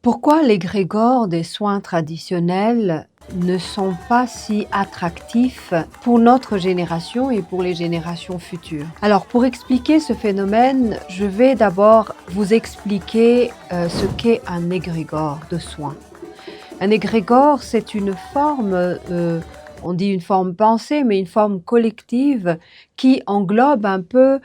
Pourquoi les grégores des soins traditionnels ne sont pas si attractifs pour notre génération et pour les générations futures? Alors, pour expliquer ce phénomène, je vais d'abord vous expliquer ce qu'est un égrégore de soins. Un égrégore, c'est une forme, on dit une forme pensée, mais une forme collective qui englobe un peu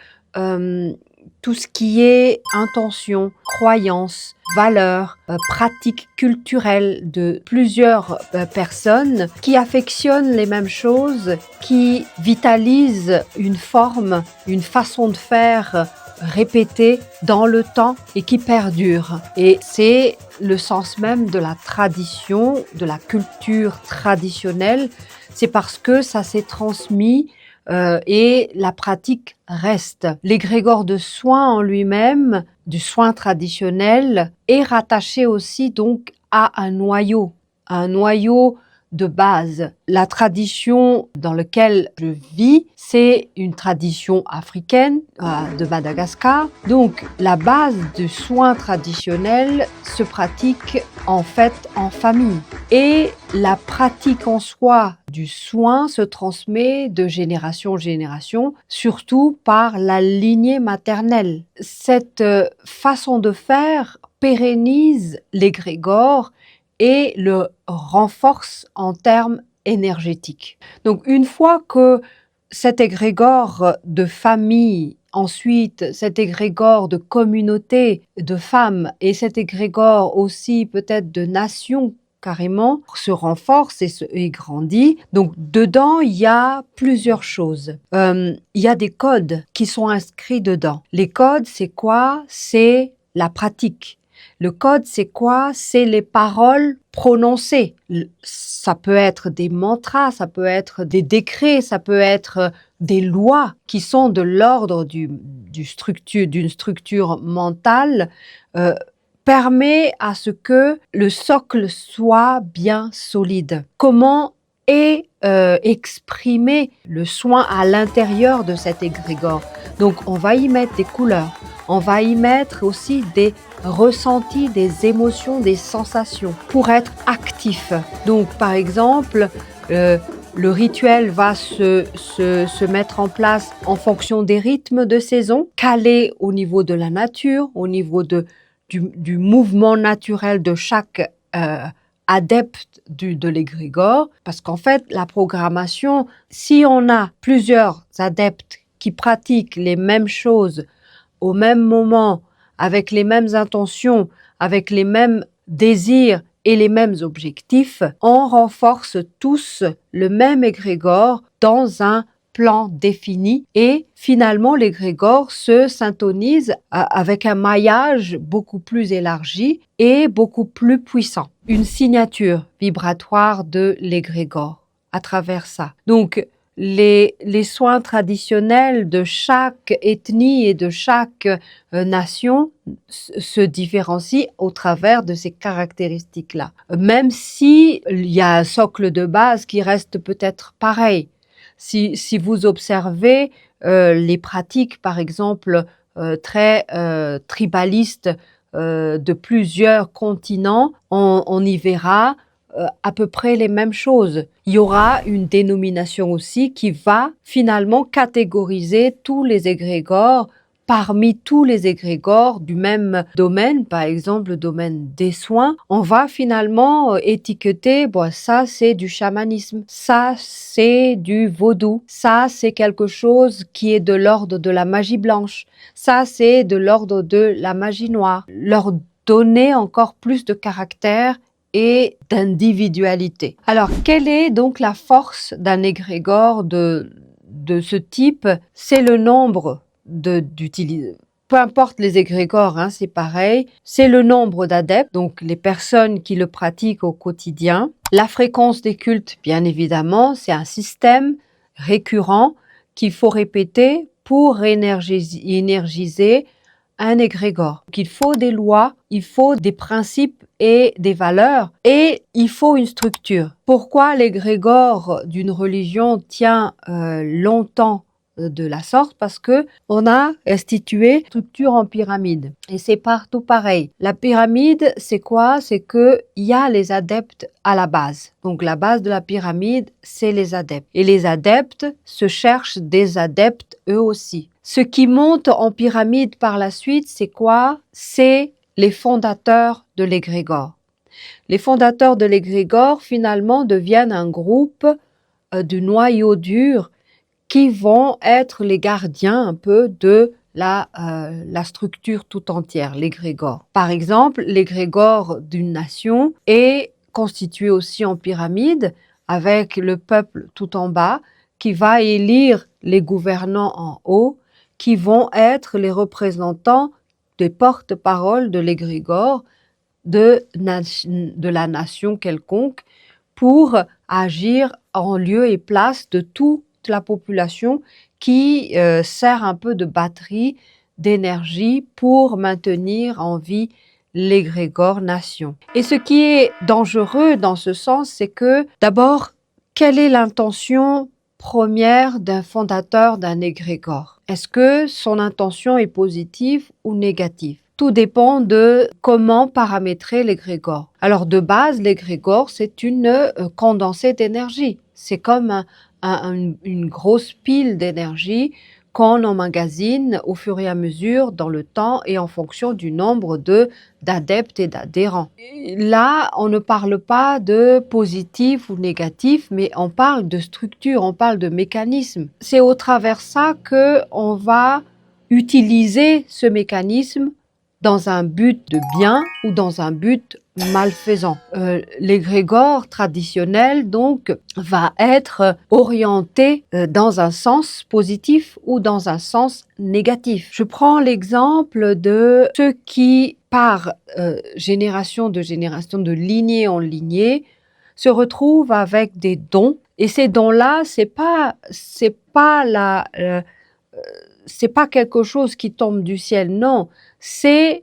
tout ce qui est intention, croyance, valeurs, pratiques culturelles de plusieurs personnes qui affectionnent les mêmes choses, qui vitalisent une forme, une façon de faire répétée dans le temps et qui perdure. Et c'est le sens même de la tradition, de la culture traditionnelle. C'est parce que ça s'est transmis et la pratique reste. L'égrégore de soin en lui-même, du soin traditionnel, est rattaché aussi donc à un noyau de base. La tradition dans laquelle je vis, c'est une tradition africaine de Madagascar. Donc, la base du soin traditionnel se pratique en fait en famille. Et la pratique en soi du soin se transmet de génération en génération, surtout par la lignée maternelle. Cette façon de faire pérennise l'égrégore et le renforce en termes énergétiques. Donc une fois que cet égrégore de famille, ensuite cet égrégore de communauté de femmes et cet égrégore aussi peut-être de nation carrément se renforce et grandit. Donc dedans, il y a plusieurs choses. Il y a des codes qui sont inscrits dedans. Les codes, c'est quoi? C'est la pratique. Le code, c'est quoi? C'est les paroles prononcées. Ça peut être des mantras, ça peut être des décrets, ça peut être des lois qui sont de l'ordre d'une structure mentale, permet à ce que le socle soit bien solide. Comment est exprimé le soin à l'intérieur de cet égrégore? Donc, on va y mettre des couleurs. On va y mettre aussi des ressentis, des émotions, des sensations pour être actif. Donc, par exemple, le rituel va se mettre en place en fonction des rythmes de saison, calé au niveau de la nature, au niveau du mouvement naturel de chaque adepte de l'égrégore. Parce qu'en fait, la programmation, si on a plusieurs adeptes qui pratiquent les mêmes choses au même moment, avec les mêmes intentions, avec les mêmes désirs et les mêmes objectifs, on renforce tous le même égrégore dans un plan défini et finalement l'égrégore se syntonise avec un maillage beaucoup plus élargi et beaucoup plus puissant. Une signature vibratoire de l'égrégore à travers ça. Donc, les soins traditionnels de chaque ethnie et de chaque nation se différencient au travers de ces caractéristiques-là. Même si il y a un socle de base qui reste peut-être pareil. Si vous observez les pratiques, par exemple, très tribalistes de plusieurs continents, on y verra à peu près les mêmes choses. Il y aura une dénomination aussi qui va finalement catégoriser tous les égrégores parmi tous les égrégores du même domaine, par exemple le domaine des soins. On va finalement étiqueter, bon, ça c'est du chamanisme, ça c'est du vaudou, ça c'est quelque chose qui est de l'ordre de la magie blanche, ça c'est de l'ordre de la magie noire. Leur donner encore plus de caractère et d'individualité. Alors, quelle est donc la force d'un égrégore de ce type? C'est le nombre d'utilisateurs. Peu importe les égrégores, hein, c'est pareil. C'est le nombre d'adeptes, donc les personnes qui le pratiquent au quotidien. La fréquence des cultes, bien évidemment, c'est un système récurrent qu'il faut répéter pour énergiser un égrégore. Il faut des lois, il faut des principes et des valeurs et il faut une structure. Pourquoi l'égrégore d'une religion tient longtemps de la sorte parce que on a institué structure en pyramide. Et c'est partout pareil. La pyramide, c'est quoi? C'est que il y a les adeptes à la base. Donc la base de la pyramide, c'est les adeptes. Et les adeptes se cherchent des adeptes eux aussi. Ce qui monte en pyramide par la suite, c'est quoi? C'est les fondateurs de l'égrégore. Les fondateurs de l'égrégore, finalement, deviennent un groupe du noyau dur qui vont être les gardiens un peu de la structure tout entière, l'égrégore. Par exemple, l'égrégore d'une nation est constitué aussi en pyramide avec le peuple tout en bas qui va élire les gouvernants en haut qui vont être les représentants des porte-paroles de l'égrégore de la nation quelconque pour agir en lieu et place de toute la population qui sert un peu de batterie d'énergie pour maintenir en vie l'égrégore nation. Et ce qui est dangereux dans ce sens, c'est que d'abord, quelle est l'intention première d'un fondateur d'un égrégore? Est-ce que son intention est positive ou négative? Tout dépend de comment paramétrer l'égrégore. Alors de base, l'égrégore, c'est une condensée d'énergie. C'est comme une grosse pile d'énergie qu'on emmagasine au fur et à mesure dans le temps et en fonction du nombre d'adeptes et d'adhérents. Là, on ne parle pas de positif ou négatif, mais on parle de structure, on parle de mécanisme. C'est au travers ça que on va utiliser ce mécanisme dans un but de bien ou dans un but malfaisant. L'égrégore traditionnel, donc, va être orienté dans un sens positif ou dans un sens négatif. Je prends l'exemple de ceux qui, par génération, de lignée en lignée, se retrouvent avec des dons. Et ces dons-là, c'est pas quelque chose qui tombe du ciel, non. C'est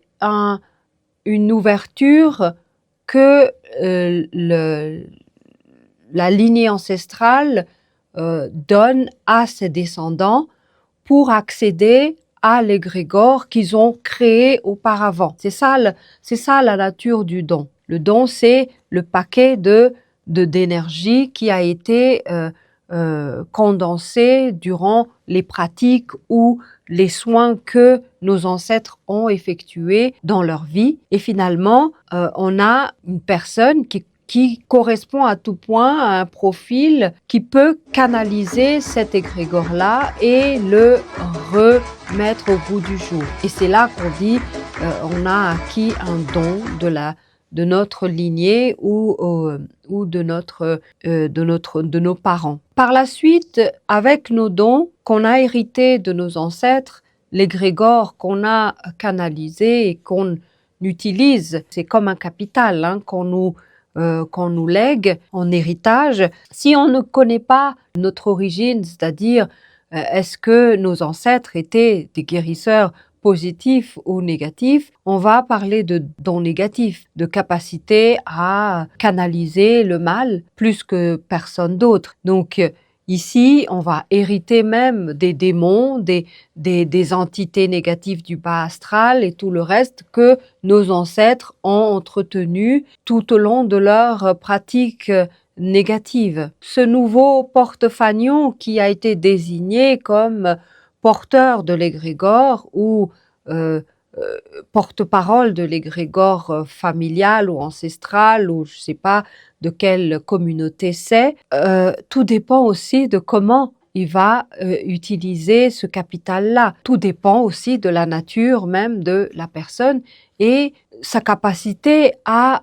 une ouverture que la lignée ancestrale donne à ses descendants pour accéder à l'égrégore qu'ils ont créé auparavant. C'est ça la nature du don. Le don, c'est le paquet d'énergie qui a été condensé durant les pratiques ou les soins que nos ancêtres ont effectués dans leur vie. Et finalement, on a une personne qui correspond à tout point à un profil qui peut canaliser cet égrégore-là et le remettre au goût du jour. Et c'est là qu'on dit on a acquis un don de notre lignée ou de nos parents. Par la suite, avec nos dons qu'on a hérités de nos ancêtres, l'égrégore qu'on a canalisé et qu'on utilise, c'est comme un capital qu'on nous lègue en héritage. Si on ne connaît pas notre origine, c'est-à-dire est-ce que nos ancêtres étaient des guérisseurs positif ou négatif, on va parler de dons négatifs, de capacité à canaliser le mal plus que personne d'autre. Donc ici, on va hériter même des démons, des entités négatives du bas astral et tout le reste que nos ancêtres ont entretenu tout au long de leur pratique négative. Ce nouveau porte-fanion qui a été désigné comme porteur de l'égrégore ou porte-parole de l'égrégore familial ou ancestral ou je ne sais pas de quelle communauté c'est, tout dépend aussi de comment il va utiliser ce capital-là. Tout dépend aussi de la nature même de la personne et sa capacité à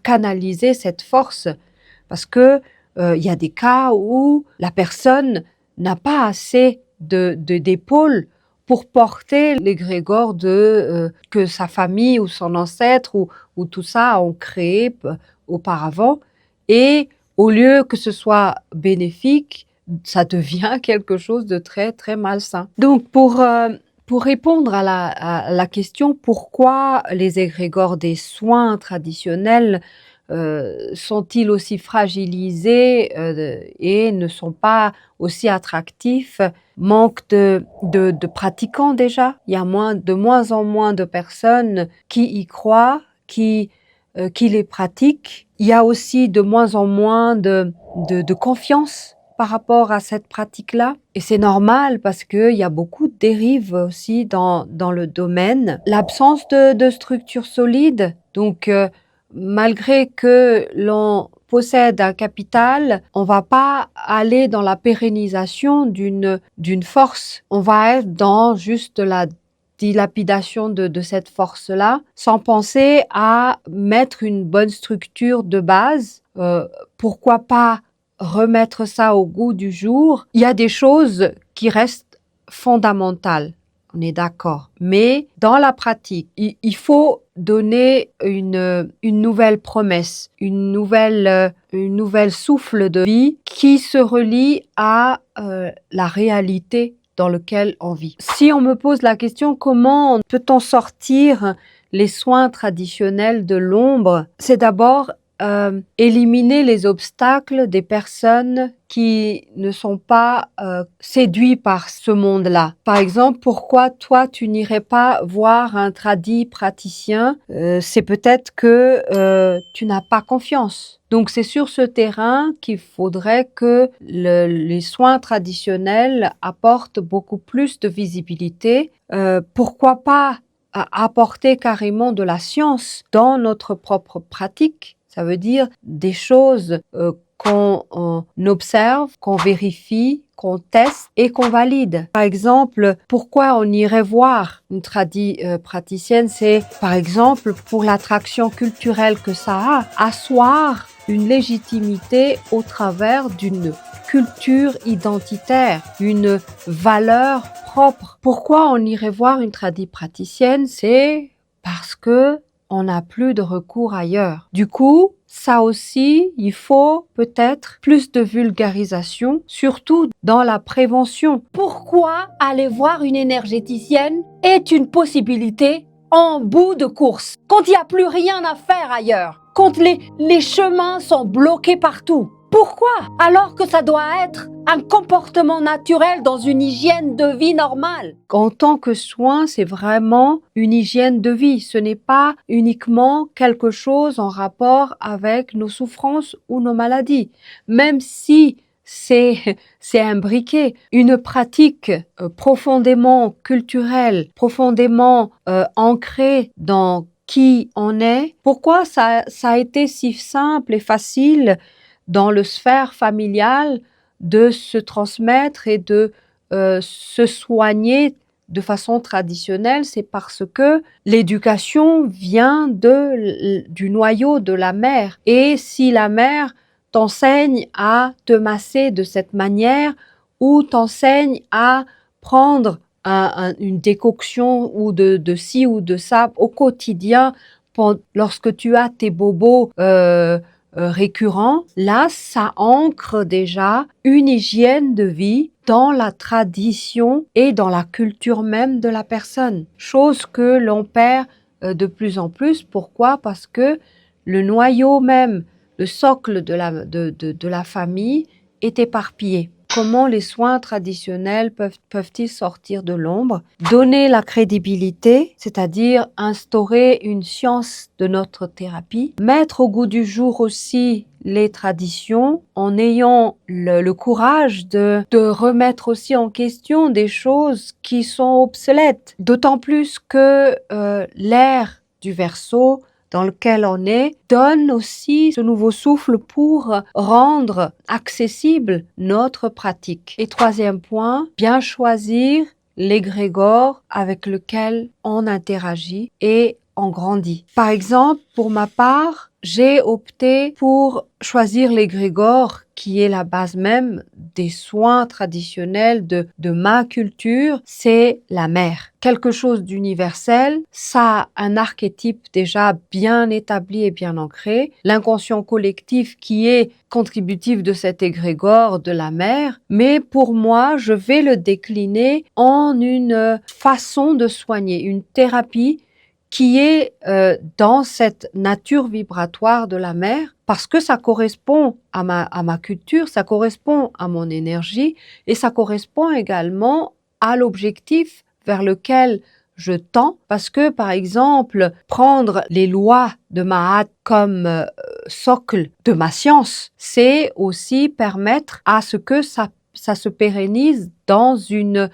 canaliser cette force. Parce que il y a des cas où la personne n'a pas assez d'épaules pour porter l'égrégore que sa famille ou son ancêtre ou tout ça ont créé auparavant. Et au lieu que ce soit bénéfique, ça devient quelque chose de très, très malsain. Donc, pour répondre à la question pourquoi les égrégores des soins traditionnels sont-ils aussi fragilisés et ne sont pas aussi attractifs? Manque de pratiquants déjà. Il y a de moins en moins de personnes qui y croient, qui les pratiquent. Il y a aussi de moins en moins de confiance par rapport à cette pratique-là. Et c'est normal parce qu'il y a beaucoup de dérives aussi dans le domaine. L'absence de structure solide. Donc, malgré que l'on possède un capital, on va pas aller dans la pérennisation d'une force. On va être dans juste la dilapidation de cette force-là, sans penser à mettre une bonne structure de base. Pourquoi pas remettre ça au goût du jour? Il y a des choses qui restent fondamentales, on est d'accord. Mais dans la pratique, il faut donner une nouvelle promesse, une nouvelle souffle de vie qui se relie à la réalité dans lequel on vit. Si on me pose la question comment peut-on sortir les soins traditionnels de l'ombre, c'est d'abord éliminer les obstacles des personnes qui ne sont pas séduits par ce monde-là. Par exemple, pourquoi toi tu n'irais pas voir un tradit praticien? C'est peut-être que tu n'as pas confiance. Donc c'est sur ce terrain qu'il faudrait que les soins traditionnels apportent beaucoup plus de visibilité. Pourquoi pas apporter carrément de la science dans notre propre pratique? Ça veut dire des choses qu'on observe, qu'on vérifie, qu'on teste et qu'on valide. Par exemple, pourquoi on irait voir une praticienne? C'est par exemple pour l'attraction culturelle que ça a, asseoir une légitimité au travers d'une culture identitaire, une valeur propre. Pourquoi on irait voir une praticienne? C'est parce que on n'a plus de recours ailleurs. Du coup, ça aussi, il faut peut-être plus de vulgarisation, surtout dans la prévention. Pourquoi aller voir une énergéticienne est une possibilité en bout de course, quand il n'y a plus rien à faire ailleurs, quand les chemins sont bloqués partout. Pourquoi? Alors que ça doit être un comportement naturel dans une hygiène de vie normale. En tant que soin, c'est vraiment une hygiène de vie. Ce n'est pas uniquement quelque chose en rapport avec nos souffrances ou nos maladies. Même si c'est imbriqué. Une pratique profondément culturelle, profondément ancrée dans qui on est. Pourquoi ça a été si simple et facile dans le sphère familiale de se transmettre et de se soigner de façon traditionnelle? C'est parce que l'éducation vient du noyau de la mère. Et si la mère t'enseigne à te masser de cette manière ou t'enseigne à prendre une décoction ou de ci ou de ça au quotidien lorsque tu as tes bobos récurrents, là, ça ancre déjà une hygiène de vie dans la tradition et dans la culture même de la personne. Chose que l'on perd de plus en plus. Pourquoi? Parce que le noyau même, le socle de la famille est éparpillé. Comment les soins traditionnels peuvent-ils sortir de l'ombre? Donner la crédibilité, c'est-à-dire instaurer une science de notre thérapie. Mettre au goût du jour aussi les traditions en ayant le courage de remettre aussi en question des choses qui sont obsolètes. D'autant plus que l'ère du Verseau dans lequel on est, donne aussi ce nouveau souffle pour rendre accessible notre pratique. Et troisième point, bien choisir l'égrégore avec lequel on interagit et on grandit. Par exemple, pour ma part, j'ai opté pour choisir l'égrégore qui est la base même des soins traditionnels de ma culture, c'est la mère. Quelque chose d'universel, ça a un archétype déjà bien établi et bien ancré, l'inconscient collectif qui est contributif de cet égrégore de la mère, mais pour moi, je vais le décliner en une façon de soigner, une thérapie qui est dans cette nature vibratoire de la mer, parce que ça correspond à ma culture, ça correspond à mon énergie et ça correspond également à l'objectif vers lequel je tends, parce que par exemple, prendre les lois de Mahat comme socle de ma science, c'est aussi permettre à ce que ça se pérennise dans une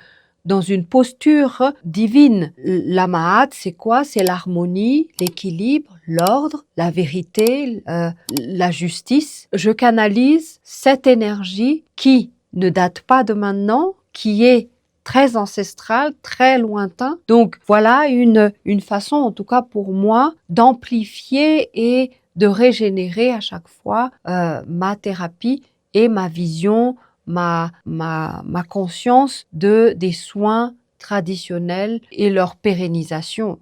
posture divine. La Mahat, c'est quoi? C'est l'harmonie, l'équilibre, l'ordre, la vérité, la justice. Je canalise cette énergie qui ne date pas de maintenant, qui est très ancestrale, très lointain. Donc voilà une façon, en tout cas pour moi, d'amplifier et de régénérer à chaque fois ma thérapie et ma vision, ma conscience des soins traditionnels et leur pérennisation.